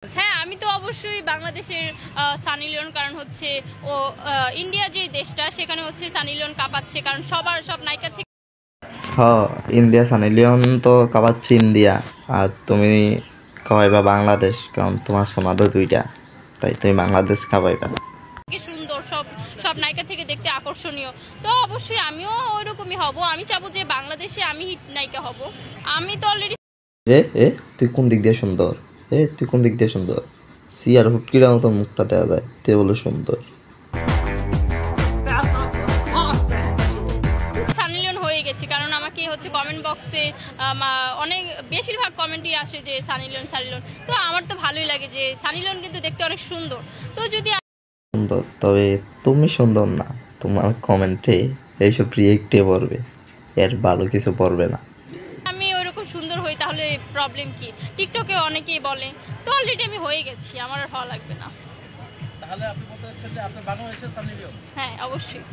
হ্যাঁ, আমি তো অবশ্যই বাংলাদেশের সানি লিওন, কারণ হচ্ছে ও ইন্ডিয়া যে দেশটা সেখানে হচ্ছে সানি লিওন কাঁপাচ্ছে, কারণ সব নায়িকা থেকে। হ্যাঁ, ইন্ডিয়া সানি লিওন তো কাঁপাচ্ছে ইন্ডিয়া, আর তুমি কাঁপাইবা বাংলাদেশ, কারণ তোমার সোনা তো দুইটা, তাই তুমি বাংলাদেশ কাঁপাইবা। সুন্দর সব নায়িকা থেকে দেখতে আকর্ষণীয়, তো অবশ্যই আমিও ওইরকমই হব। আমি চাবো যে বাংলাদেশে আমি হিট নায়িকা হব। আমি তো অলরেডি। তুই কোন দিক দিয়ে সুন্দর? তুই কোন দিক দিয়ে সুন্দর? সিয়ার হুটকিরা মতো মুখটা দেওয়া যায়, তে বলে সুন্দর। সানি লিওন হয়ে গেছি, কারণ আমাকে হচ্ছে কমেন্ট বক্সে অনেক বেশিরভাগ কমেন্টই আসে যে সানি লিওন। তো আমার তো ভালোই লাগে যে সানি লিওন কিন্তু দেখতে অনেক সুন্দর। তো যদি সুন্দর, তবে তুমি সুন্দর না, তোমার কমেন্টে এইসব রিয়েক্টে পড়বে, এর ভালো কিছু পড়বে না। আমি ওইরকম সুন্দর হই তাহলে প্রবলেম কি? টিকটকে অনেকেই বলে, তো অলরেডি আমি হয়ে গেছি, আমার আর হওয়া লাগবে না। তাহলে আপনি বলতে চাচ্ছেন যে আপনি বাংলাদেশের সানি লিওন? হ্যাঁ, অবশ্যই।